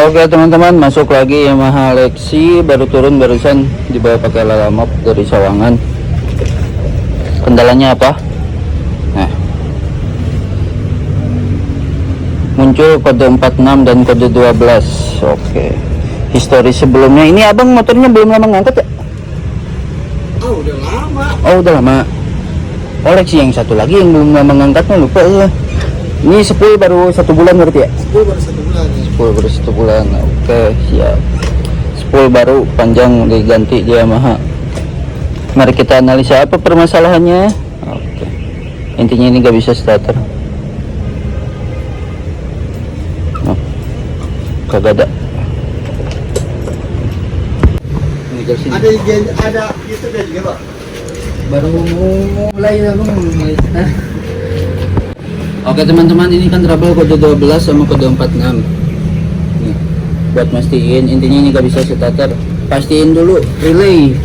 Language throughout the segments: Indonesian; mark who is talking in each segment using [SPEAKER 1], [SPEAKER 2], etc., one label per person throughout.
[SPEAKER 1] Oke teman-teman, masuk lagi Yamaha Lexi, baru turun barusan, dibawa pakai lalamop dari Sawangan. Kendalanya apa? Nah, muncul kode 46 dan kode 12. Oke, histori sebelumnya. Ini abang motornya belum lama ngangkat ya?
[SPEAKER 2] Oh udah lama.
[SPEAKER 1] Oh udah lama. Oh Lexi yang satu lagi yang belum lama ngangkatnya, lupa ya. Ini sepul baru 1 bulan berarti ya?
[SPEAKER 2] Sepul baru 1 bulan ya.
[SPEAKER 1] Sepul baru 1 bulan. Oke, siap. Sepul baru panjang diganti di Yamaha. Mari kita analisa apa permasalahannya. Oke. Intinya ini gak bisa starter. Oh, kagak ada.
[SPEAKER 2] Ada YouTube ya juga Pak?
[SPEAKER 1] Baru mulai ya bang. Oke teman-teman, ini kan trouble kode 12 sama kode 46 nih, buat mastiin. Intinya ini gak bisa starter. Pastiin dulu relay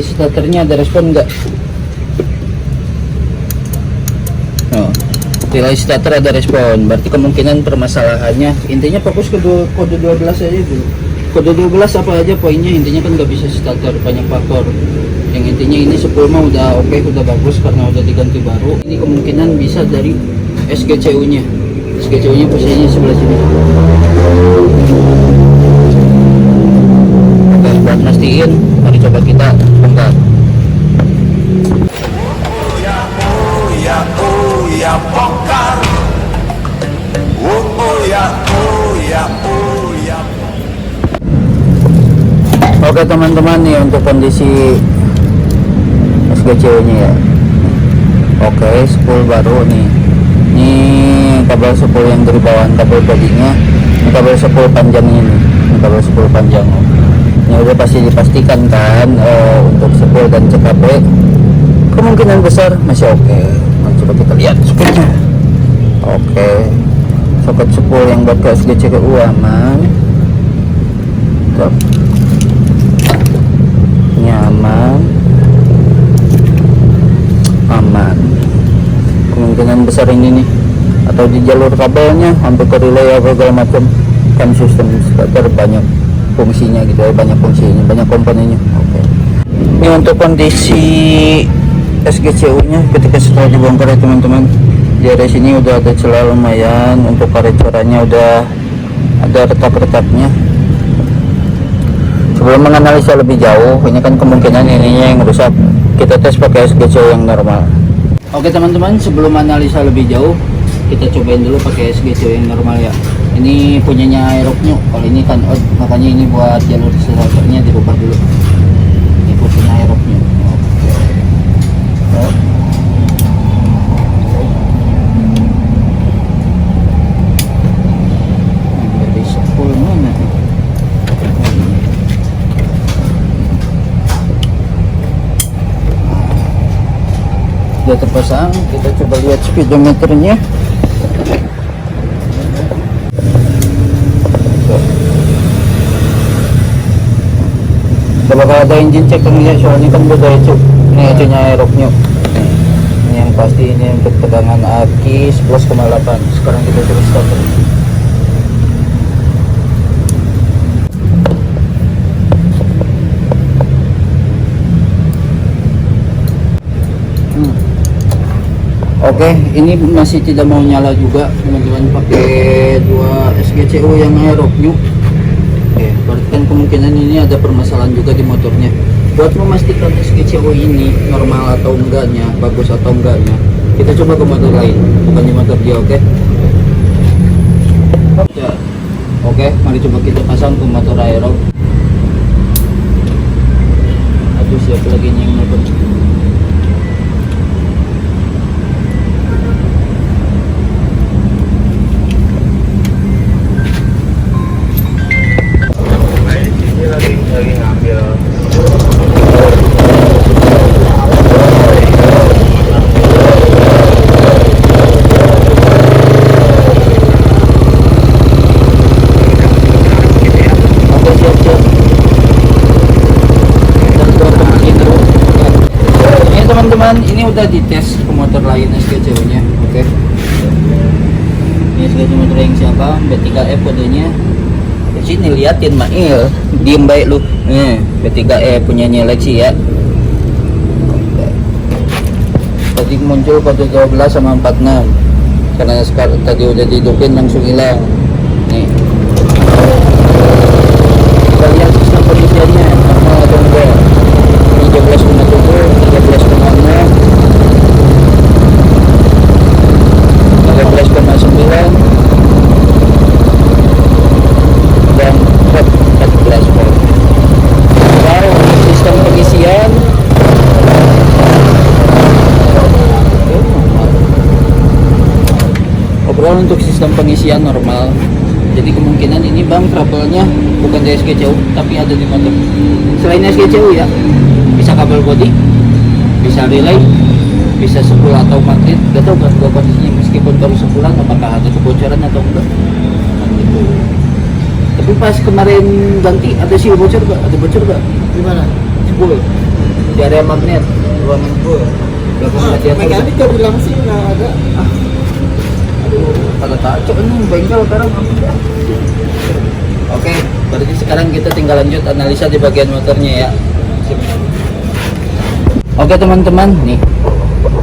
[SPEAKER 1] starternya ada respon nggak. Oh, relay starter ada respon, berarti kemungkinan permasalahannya. Intinya fokus ke kode 12 aja dulu. Kode 12 apa aja poinnya, intinya kan nggak bisa starter, banyak faktor. Yang intinya ini sepul mah udah oke, udah bagus karena udah diganti baru. Ini kemungkinan bisa dari SGCU nya posisinya sebelah sini. Oke, buat mastiin mari coba kita bongkar.
[SPEAKER 3] Bongkar.
[SPEAKER 1] Oke teman-teman, nih untuk kondisi SGCU nya ya. Oke, spool baru nih. Ini kabel spool yang dari bawaan kabel bodinya. Ini kabel spool panjang ini. Ini kabel spool panjang. Ini udah pasti dipastikan kan untuk spool dan CKP. Kemungkinan besar masih oke. Nah, coba kita lihat soketnya. Oke. Soket spool yang buat ke SGCU aman. Tuh. Nyaman. Aman. Kemungkinan besar ini nih, atau di jalur kabelnya hampir ke relay apa segala macam, kan sistem starter banyak fungsinya gitu ya, banyak komponennya. Oke. Ini untuk kondisi SGCU nya ketika setelah dibongkar ya teman-teman. Di area sini udah ada celah lumayan, untuk karet suaranya udah ada retak-retaknya. Sebelum menganalisa lebih jauh, ini kan kemungkinan ininya yang rusak, kita tes pakai SGCU yang normal. Oke teman-teman, sebelum analisa lebih jauh, kita cobain dulu pakai SGCU yang normal ya. Ini punyanya Aerox, kalau ini kan odd, makanya ini buat jalur starternya dirubah dulu. Ini punya Aerox. Dari sepul mana? Sudah terpasang, kita coba lihat speedometernya. Coba kalau ada engine check ya, soalnya kan beda itu. Ini acunya Aerox-nya. Ini yang pasti, ini untuk tegangan aki 11,8. Sekarang kita coba starter. Oke, ini masih tidak mau nyala juga teman-teman, pakai 2 SGCU yang Aerox new. Oke, berarti kan kemungkinan ini ada permasalahan juga di motornya. Buat memastikan SGCU ini normal atau enggaknya, bagus atau enggaknya, kita coba ke motor lain, bukan di motor dia. Oke. Ya. Oke, mari coba kita pasang ke motor Aerox. Aduh, siapa lagi yang motor?
[SPEAKER 3] Lagi ngambil.
[SPEAKER 1] Teman-teman, ini udah dites ke motor lain SGCU nya. Oke. Ini SGCU motor yang siapa? B3F kodenya. kunci nih, liatin Mail, diem baik lu. P3E punyanya Lexi ya. Tadi muncul kode 12 sama 46, karena sekarang tadi udah dihidupin langsung hilang. Nih, kita lihat sistem pengisiannya normal atau enggak. 13,7, 13,6, 13,9, dan 14 volt. Wow, sistem pengisian overall untuk sistem pengisian normal. Jadi kemungkinan ini bang trouble-nya bukan dari SGCU tapi ada di motor. Selain SGCU ya, bisa kabel body, bisa relay, bisa spool atau magnet. Gak tau kan gua kondisinya, meskipun baru sebulan apakah ada kebocoran atau enggak kan gitu. Tapi pas kemarin ganti ada sih bocor gak? Ada bocor gak?
[SPEAKER 2] Gimana?
[SPEAKER 1] Spool di area magnet, ruangan spool. Belakang radiator.
[SPEAKER 2] Mekanik gak bilang sih nggak ada.
[SPEAKER 1] Pada kacau nih bengkel sekarang. Oke, berarti sekarang kita tinggal lanjut analisa di bagian motornya ya. Oke teman-teman, nih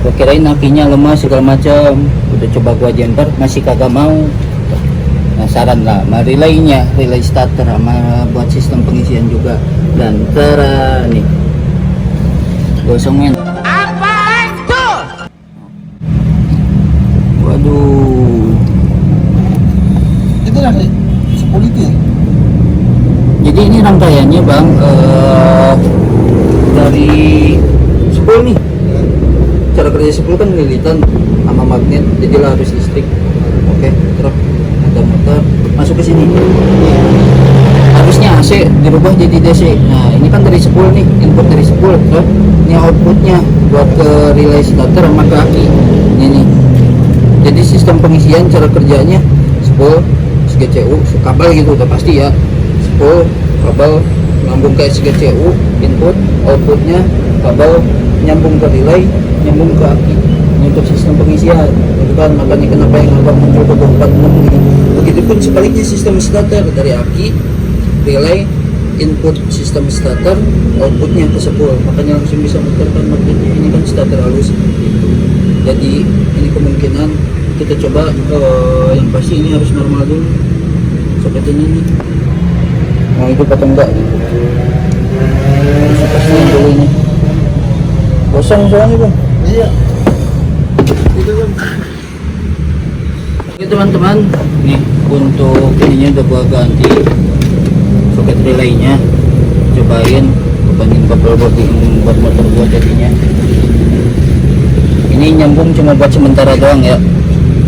[SPEAKER 1] gua kirain apinya lemah segala macam, udah coba gua jumper masih kagak mau. Nah saran lah, sama relaynya, relay starter sama buat sistem pengisian juga. Dan tera nih gosongin. Waduh,
[SPEAKER 2] Itu dari security.
[SPEAKER 1] jadi ini rangkaiannya bang, dari spool nih. Cara kerja spool kan lilitan sama magnet, jadi lah harus listrik. Oke, truk ada motor masuk ke sini. Harusnya AC dirubah jadi DC. Nah ini kan dari spool nih, input dari spool. So, ini outputnya buat ke relay starter sama ke aki. Ini nih. Jadi sistem pengisian cara kerjanya spool, SGCU, kabel gitu udah pasti ya. Spool, kabel nyambung ke SGCU, input, outputnya kabel nyambung ke relay, nyambung ke aki. Ini untuk sistem pengisian. Itu kan makanya kenapa yang abang muncul ke 46 ini. Begitupun sebaliknya sistem starter dari aki, relay, input sistem starter, outputnya ke spool. Makanya langsung bisa muterkan magnetnya. Ini kan starter halus. Jadi ini kemungkinan kita coba yang pasti ini harus normal dulu seperti ini. Nah itu atau enggak gitu. Harus pastiin dulu ini. Kosong soalnya bang.
[SPEAKER 2] Iya. Itu kan.
[SPEAKER 1] Oke teman-teman, nih untuk ininya udah gua ganti soket relaynya. Cobain banding kabel body buat motor gua jadinya. Ini nyambung cuma buat sementara doang ya,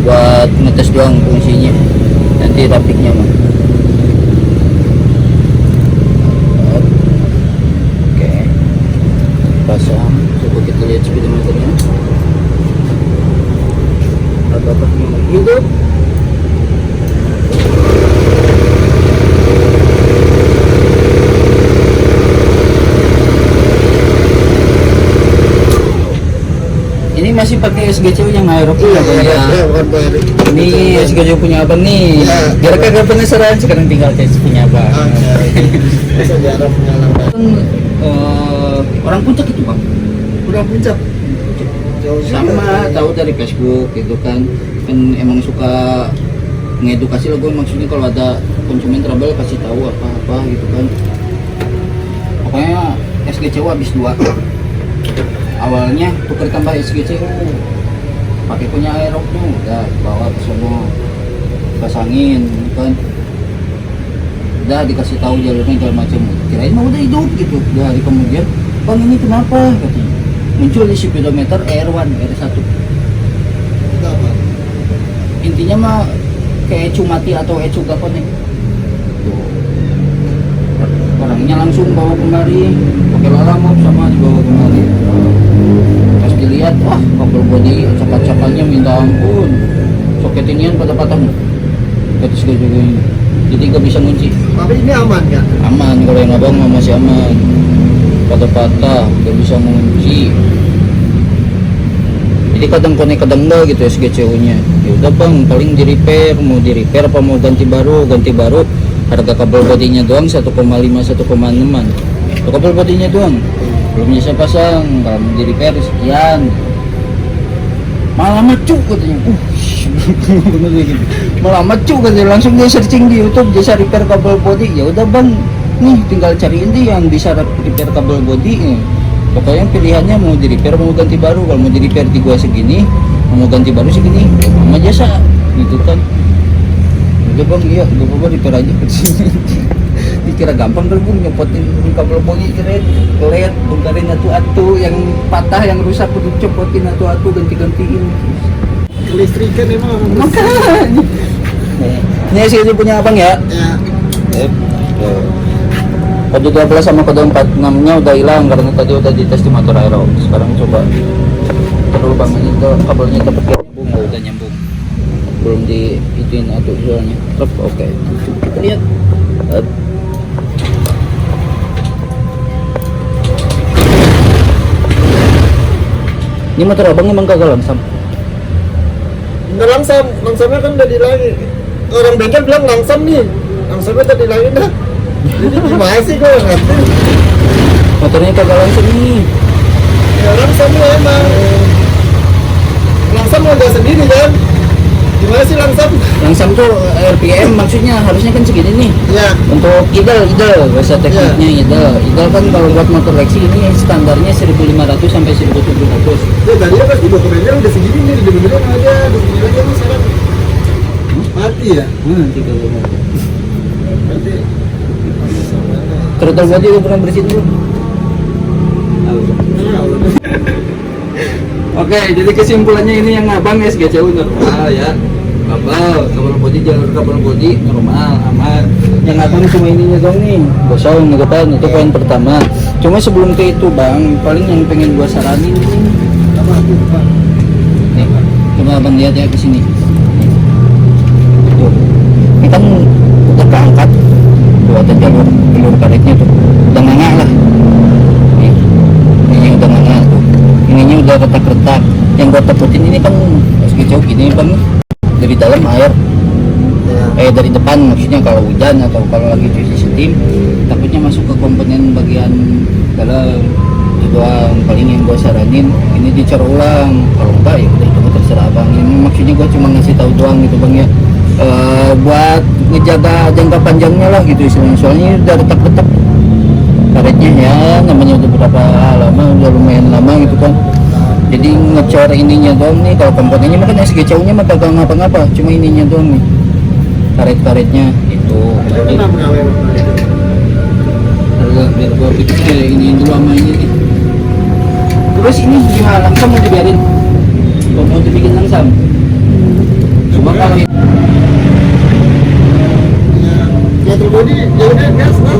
[SPEAKER 1] buat ngetes doang fungsinya, nanti rapiknya mah. Oke, pasang. Coba kita lihat speedometernya. Apakah memang hidup? Ini masih pakai SGCU yang Aerox ya bang ya.
[SPEAKER 2] Bukan bayar.
[SPEAKER 1] Ini SGCU punya abang nih.
[SPEAKER 2] Iya.
[SPEAKER 1] Biar kagak penasaran, sekarang tinggal tes punya abang.
[SPEAKER 2] Bisa diarah pengalaman.
[SPEAKER 1] Orang Puncak itu bang.
[SPEAKER 2] Udah puncak. Jauh juga.
[SPEAKER 1] Sama tahu dari Facebook gitu kan emang suka mengedukasi lah gue, maksudnya kalau ada konsumen trouble kasih tahu apa gitu kan. Pokoknya SGCU habis 2 awalnya tuker tambah SGCU pakai punya Aerox tuh, udah bawa ke sono pasangin kan, udah dikasih tahu jalurnya segala macam, kirain mau udah hidup gitu. 2 hari kemudian, bang ini kenapa katanya, muncul di speedometer R1 R1.
[SPEAKER 2] Itu apa?
[SPEAKER 1] Intinya mah kayak cumati atau ecu apa nih tuh. Orangnya langsung bawa kemari pakai lalamop sama dibawa kemari. Pas dilihat, wah kabel body acak-acakannya minta ampun, soket inian pada patah ketis gue juga ini, jadi gak bisa ngunci.
[SPEAKER 2] Tapi ini aman kan?
[SPEAKER 1] Aman, kalau yang abang mah masih aman, patah-patah gak bisa ngunci. Jadi kadang konek kadang enggak gitu SGCU nya. Ya udah bang, paling di repair, mau di repair apa mau ganti baru harga kabel bodinya doang 1,5 1,6an. Itu kabel bodinya doang, belum bisa pasang, kalau mau di repair sekian. Malah macu katanya, bener gitu. Malah macu katanya, langsung dia searching di YouTube jasa repair kabel body. Ya udah bang, nih tinggal cariin deh yang bisa repair kabel body. Pokoknya pilihannya mau di repair mau ganti baru. Kalau mau di repair di gua segini, mau ganti baru segini, sama jasa gitu kan. Udah bang, iya gak apa-apa repair aja. Dikira gampang kan bang, nyopotin kabel body keren, led, bongkarin atu-atu yang patah, yang rusak udah copotin atu-atu, ganti-gantiin.
[SPEAKER 2] Kelistrikan emang.
[SPEAKER 1] Makanya. Ini SGC punya abang ya?
[SPEAKER 2] Ya.
[SPEAKER 1] Kode 12 sama kode 46 nya udah hilang karena tadi udah dites di motor aero. Sekarang coba terlalu banget itu kabelnya dapat nyambung, udah nyambung, belum di ituin atau soalnya. Oke, kita lihat. Ini motor abang emang kagak langsam.
[SPEAKER 2] Nggak langsam, langsamnya kan udah dilangin. Orang bengkel bilang langsam nih, langsamnya udah dilangin dah. Jadi gimana sih gue ngerti?
[SPEAKER 1] Motornya kagak langsam nih.
[SPEAKER 2] Ya langsam lah emang. Langsam mau nggak sendiri kan? Gimana sih langsam?
[SPEAKER 1] Langsam tuh RPM maksudnya harusnya kan segini nih.
[SPEAKER 2] Ya.
[SPEAKER 1] Untuk idle bahasa tekniknya idle kan kalau buat motor Lexi ini standarnya 1500 sampai 1700.
[SPEAKER 2] Ya tadinya pas dibawa ke bengkel udah segini nih, dibenerin aja, udah segini aja nih sekarang. Mati ya?
[SPEAKER 1] Nanti kalau mau.
[SPEAKER 2] Mati.
[SPEAKER 1] Throttle body udah pernah bersihin dulu. Oke, jadi kesimpulannya ini yang abang SGCU normal ya. Kabel body jalur kabel body normal, aman. Yang abang cuma ininya dong nih, gosong gitu kan, itu poin pertama. Cuma sebelum ke itu bang, paling yang pengen gua saranin ini.
[SPEAKER 2] Apa tuh, Pak?
[SPEAKER 1] Nih, coba abang lihat ya ke sini. Tuh, ini kan udah keangkat, tuh ada jalur karetnya tuh, udah nganga lah. Nih, ini udah nganga tuh. Ininya udah retak-retak. Yang gua takutin ini kan SGCU gini bang, dari dalam air, dari depan maksudnya kalau hujan atau kalau lagi cuci steam, takutnya masuk ke komponen bagian dalam. Itu doang paling yang gua saranin, ini dicor ulang. Kalau enggak ya udah, itu terserah abang. Ini maksudnya gua cuma ngasih tahu doang gitu bang ya, buat ngejaga jangka panjangnya lah gitu istilahnya. Soalnya udah retak-retak karetnya ya, namanya udah berapa lama, udah lumayan lama gitu kan. Jadi ngecor ininya doang nih, kalau komponennya makan SGCU nya mah kagak ngapa-ngapa, cuma ininya doang nih, karet-karetnya itu. Jadi biar gua pikir ini dulu sama ini nih. Terus ini gimana, langsam mau dibiarin? Mau dibikin langsam? Cuma kalau
[SPEAKER 2] Ya terbodi, ya udah gas lah.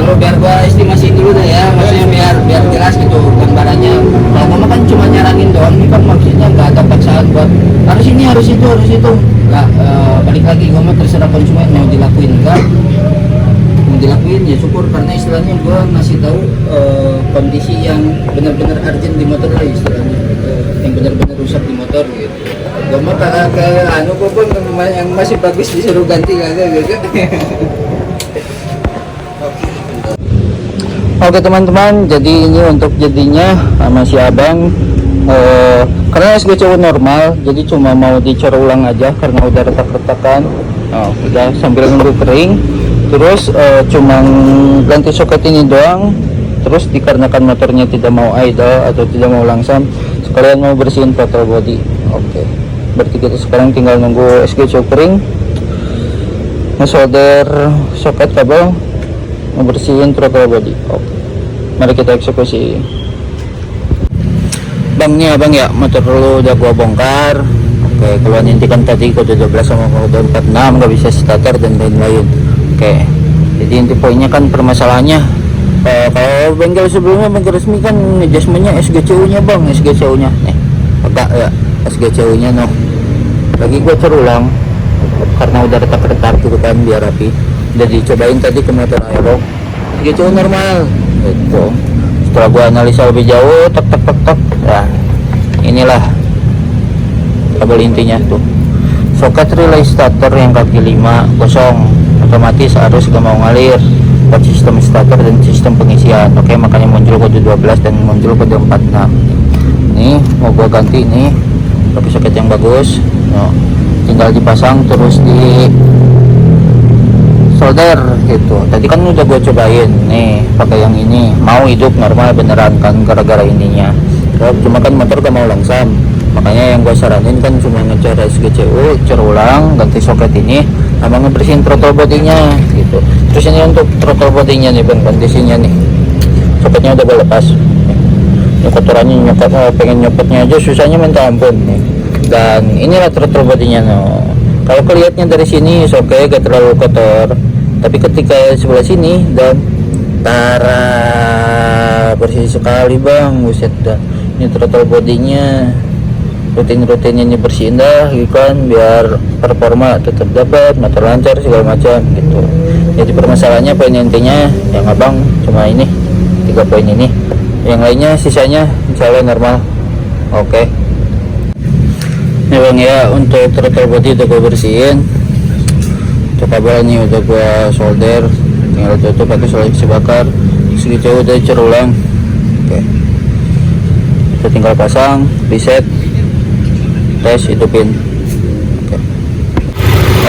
[SPEAKER 1] dulu biar gua estimasi dulu deh ya, maksudnya biar jelas gitu gambarannya. Kalau gua kan cuma nyaranin doang, ini kan maksudnya nggak ada paksaan buat harus ini harus itu nggak. Balik lagi gua mah terserah konsumen mau dilakuin enggak, mau dilakuin ya syukur, karena istilahnya gua ngasih tahu kondisi yang benar-benar urgent di motor lah istilahnya, yang benar-benar rusak di motor gitu. Gua mah kayak anu gua pun yang masih bagus disuruh ganti kagak gitu. Oke teman-teman, jadi ini untuk jadinya sama si abang, karena SGCU normal, jadi cuma mau dicor ulang aja karena udah retak-retakan. Udah sambil nunggu kering, terus cuma ganti soket ini doang. Terus dikarenakan motornya tidak mau idle atau tidak mau langsam, sekalian mau bersihin throttle body. Oke, berarti kita sekarang tinggal nunggu SGCU kering, ngesolder soket kabel, membersihin throttle body. Oke, mari kita eksekusi. Bang nih abang ya, motor lu udah gua bongkar. Oke, keluar intikan tadi kode 12 sama kode 46 nggak bisa starter dan lain-lain. Oke, jadi inti poinnya kan permasalahannya, kalau bengkel sebelumnya bengkel resmi kan adjustmentnya SGCU nya bang, SGCU nya nih agak ya, SGCU nya no. Lagi gua cor ulang karena udah retak-retak gitu kan biar rapi. Udah dicobain tadi ke motor aero, SGCU normal gitu. Setelah gua analisa lebih jauh, tak ya inilah kabel intinya tuh. Soket relay starter yang kaki 5 kosong, otomatis arus gak mau ngalir buat sistem starter dan sistem pengisian. Oke, makanya muncul kode 12 dan muncul kode 46. Nih mau gua ganti nih pakai soket yang bagus. No, tinggal dipasang terus di solder gitu. Tadi kan udah gue cobain nih pakai yang ini, mau hidup normal beneran kan gara-gara ininya. Cuma kan motor gak mau langsam, makanya yang gue saranin kan cuma ngejar SGCU, cer ulang, ganti soket ini, sama ngebersihin throttle bodinya gitu. Terus ini untuk throttle bodinya nih bang, kondisinya nih soketnya udah gue lepas. Ini kotorannya nyopot, pengen nyopotnya aja susahnya minta ampun nih. Dan inilah throttle bodinya no. Kalau kelihatannya dari sini oke, gak terlalu kotor, tapi ketika sebelah sini dan bersih sekali bang, buset dah. Ini throttle bodinya rutin ini bersihin dah gitu kan, biar performa tetap dapat, motor lancar segala macam gitu. Jadi permasalahannya poin intinya yang abang cuma ini 3 poin ini, yang lainnya sisanya insya Allah normal. Oke. Ini bang ya, untuk throttle body udah gue bersihin, untuk kabel ini udah gue solder, tinggal tutup pakai seleksi bakar, segitu udah cer ulang. Oke, kita tinggal pasang, reset, tes, hidupin.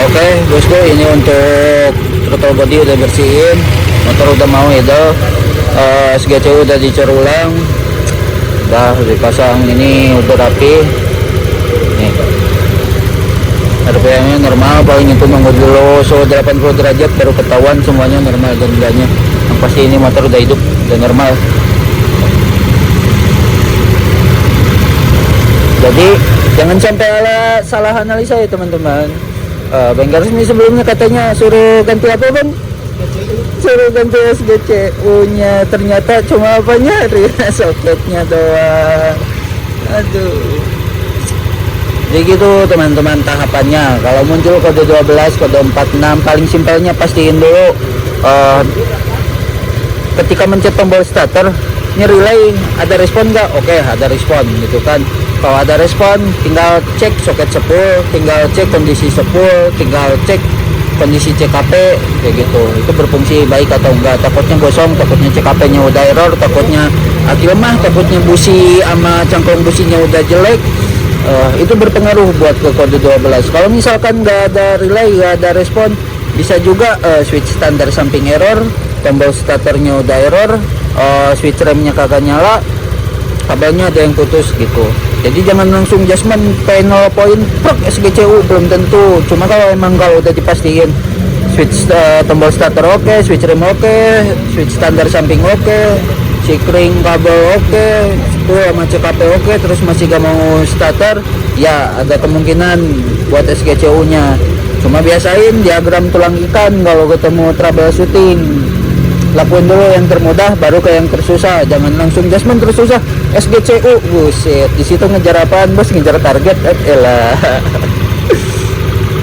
[SPEAKER 1] Oke bosku, ini untuk throttle body udah bersihin, motor udah mau idle, SGCU udah dicer ulang, udah dipasang, ini udah rapi. RPM nya normal, paling itu nunggu dulu suhu 80 derajat baru ketahuan semuanya normal dan enggaknya. Yang pasti ini motor udah hidup dan normal. Jadi jangan sampai salah analisa ya teman-teman. Bengkel resmi sebelumnya katanya suruh ganti apa bang? Suruh ganti SGCU nya, ternyata cuma apanya? Soketnya doang. Aduh. Jadi gitu teman-teman tahapannya. Kalau muncul kode 12, kode 46, paling simpelnya pastiin dulu ketika mencet tombol starter, ini relay ada respon nggak? Oke, ada respon gitu kan. Kalau ada respon, tinggal cek soket sepul, tinggal cek kondisi sepul, tinggal cek kondisi CKP kayak gitu. Itu berfungsi baik atau enggak. Takutnya gosong, takutnya CKP nya udah error, takutnya aki lemah, takutnya busi sama cangkong businya udah jelek. Itu berpengaruh buat ke kode 12. Kalau misalkan nggak ada relay, nggak ada respon, bisa juga switch standar samping error, tombol starternya udah error, switch remnya kagak nyala, kabelnya ada yang putus gitu. Jadi jangan langsung adjustment P0 poin SGCU, belum tentu. Cuma kalau udah dipastiin switch tombol starter oke, switch rem oke, switch standar samping oke, sikring kabel oke, itu sama CKP oke, terus masih gak mau starter, ya ada kemungkinan buat SGCU nya. Cuma biasain diagram tulang ikan kalau ketemu troubleshooting. Lakuin dulu yang termudah baru ke yang tersusah, jangan langsung adjustment tersusah SGCU. Buset, di situ ngejar apaan bos? Ngejar target. Elah.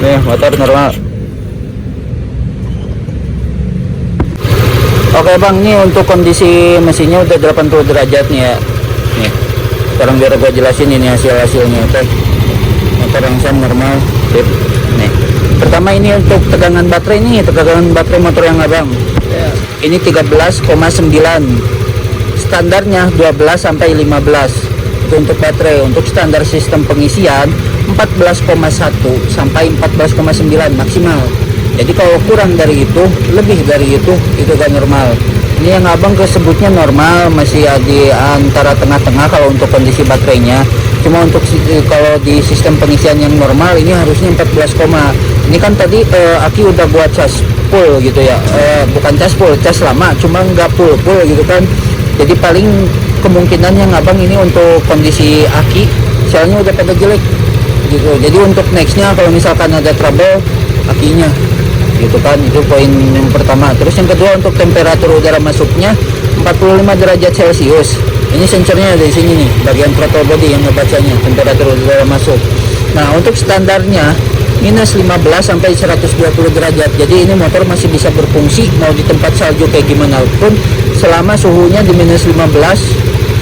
[SPEAKER 1] Nih motor normal. Oke bang, ini untuk kondisi mesinnya udah 80 derajat nih ya. Nih, sekarang biar gue jelasin ini hasilnya. Oke, motor langsung normal. Sip. Nih, pertama ini untuk tegangan baterai nih, tegangan baterai motor yang abang. Ini 13,9. Standarnya 12 sampai 15. Itu untuk baterai. Untuk standar sistem pengisian 14,1 sampai 14,9 maksimal. Jadi kalau kurang dari itu, lebih dari itu kan normal. Ini yang abang kesebutnya normal, masih di antara tengah-tengah kalau untuk kondisi baterainya. Cuma untuk kalau di sistem pengisian yang normal ini harusnya 14, ini kan tadi aki udah buat cas full gitu ya, bukan cas full, cas lama, cuma nggak full gitu kan. Jadi paling kemungkinan yang abang ini untuk kondisi aki, selnya udah pada jelek gitu. Jadi untuk nextnya kalau misalkan ada trouble akinya gitu kan, itu poin yang pertama. Terus yang kedua untuk temperatur udara masuknya 45 derajat Celcius. Ini sensornya dari sini nih, bagian throttle body yang ngebacanya temperatur udara masuk. Nah untuk standarnya minus 15 sampai 120 derajat. Jadi ini motor masih bisa berfungsi mau di tempat salju kayak gimana pun, selama suhunya di minus 15,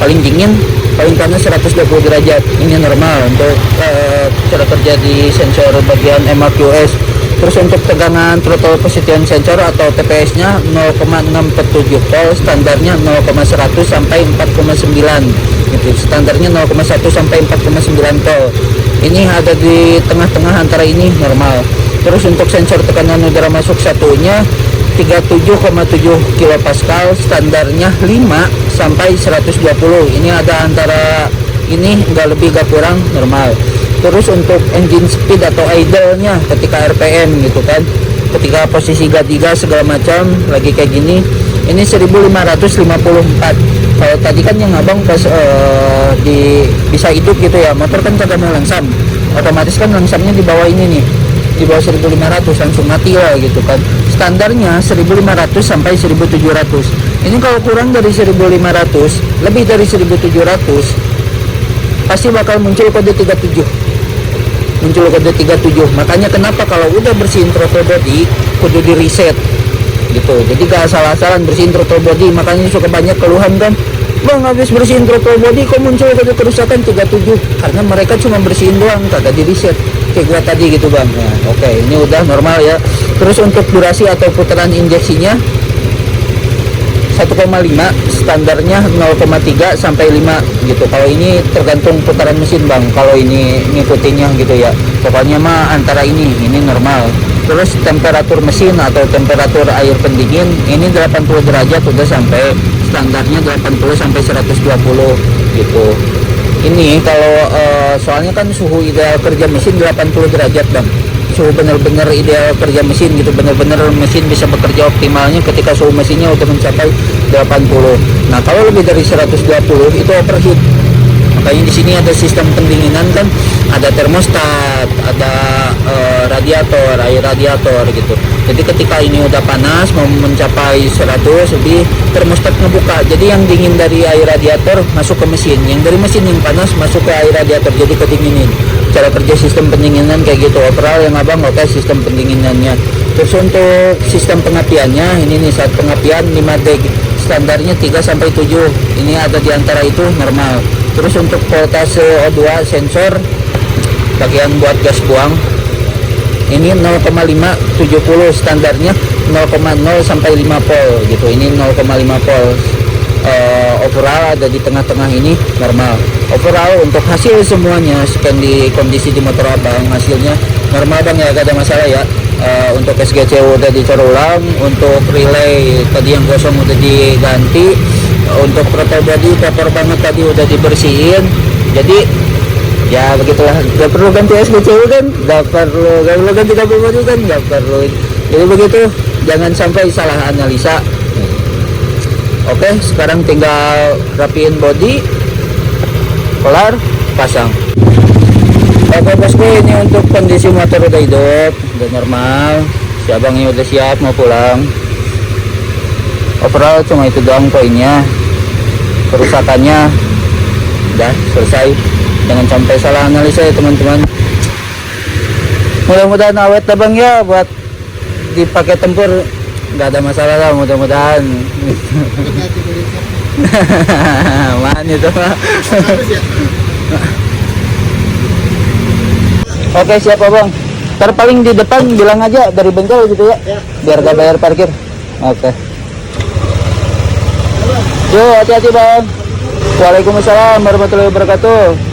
[SPEAKER 1] paling dingin, paling panas 120 derajat. Ini normal untuk cara kerja di sensor bagian MAQS. Terus untuk tegangan throttle position sensor atau TPS-nya 0,6/7 volt, standarnya 0,100 sampai 4,9. Gitu. Standarnya 0,1 sampai 4,9 volt. Ini ada di tengah-tengah antara ini normal. Terus untuk sensor tekanan udara masuk satunya 37,7 kilopascal, standarnya 5 sampai 120. Ini ada antara ini, nggak lebih nggak kurang, normal. Terus untuk engine speed atau idle-nya ketika RPM gitu kan, ketika posisi gas segala macam lagi kayak gini, ini 1554. Kalau tadi kan yang abang pas bisa hidup gitu ya, motor kan kagak langsam, otomatis kan langsamnya di bawah ini nih, di bawah 1500 langsung mati lah gitu kan. Standarnya 1500 sampai 1700. Ini kalau kurang dari 1500, lebih dari 1700, pasti bakal muncul kode 37. Muncul kode 37. Makanya kenapa kalau udah bersihin throttle body kudu di reset gitu. Jadi gak asal-asalan bersihin throttle body. Makanya suka banyak keluhan kan, bang habis bersihin throttle body kok muncul kode kerusakan 37, karena mereka cuma bersihin doang, kagak di reset kayak gua tadi gitu bang. Nah, oke, ini udah normal ya. Terus untuk durasi atau putaran injeksinya 1,5, standarnya 0,3 sampai 5 gitu. Kalau ini tergantung putaran mesin bang, kalau ini ngikutinnya gitu ya. Pokoknya mah antara ini normal. Terus temperatur mesin atau temperatur air pendingin ini 80 derajat udah sampai, standarnya 80 sampai 120 gitu. Ini kalau soalnya kan suhu ideal kerja mesin 80 derajat bang. Suhu bener-bener ideal kerja mesin gitu, bener-bener mesin bisa bekerja optimalnya ketika suhu mesinnya udah mencapai 80. Nah kalau lebih dari 120 itu overheat. Makanya di sini ada sistem pendinginan kan, ada termostat, ada radiator, air radiator gitu. Jadi ketika ini udah panas mau mencapai 100 lebih, termostat ngebuka. Jadi yang dingin dari air radiator masuk ke mesin, yang dari mesin yang panas masuk ke air radiator, jadi kedinginin. Cara kerja sistem pendinginan kayak gitu. Overall yang abang oke sistem pendinginannya. Terus untuk sistem pengapiannya ini nih, saat pengapian 5 deg, standarnya 3 sampai 7. Ini ada di antara itu normal. Terus untuk voltase O2 sensor bagian buat gas buang ini 0,570, standarnya 0,0 sampai 5 volt gitu. Ini 0,5 volt. Overall ada di tengah-tengah ini normal. Overall untuk hasil semuanya scan di kondisi di motor abang hasilnya normal bang ya, gak ada masalah ya. Untuk SGC udah dicor ulang, untuk relay tadi yang kosong udah diganti, untuk throttle body kotor banget tadi udah dibersihin. Jadi ya begitulah, gak perlu ganti SGCU kan, gak perlu ganti double body kan, gak perlu. Jadi begitu, jangan sampai salah analisa. Oke, sekarang tinggal rapiin body, kelar, pasang. Oke bosku, ini untuk kondisi motor udah hidup, udah normal. Si abangnya udah siap mau pulang. Overall cuma itu doang poinnya. Kerusakannya udah selesai. Jangan sampai salah analisa ya teman-teman. Mudah-mudahan awet abang ya buat dipakai tempur, nggak ada masalah lah mudah-mudahan. Man itu mah. Oke siap abang. Ntar paling di depan bilang aja dari bengkel gitu ya, biar gak bayar parkir. Oke. Yo hati-hati bang. Waalaikumsalam warahmatullahi wabarakatuh.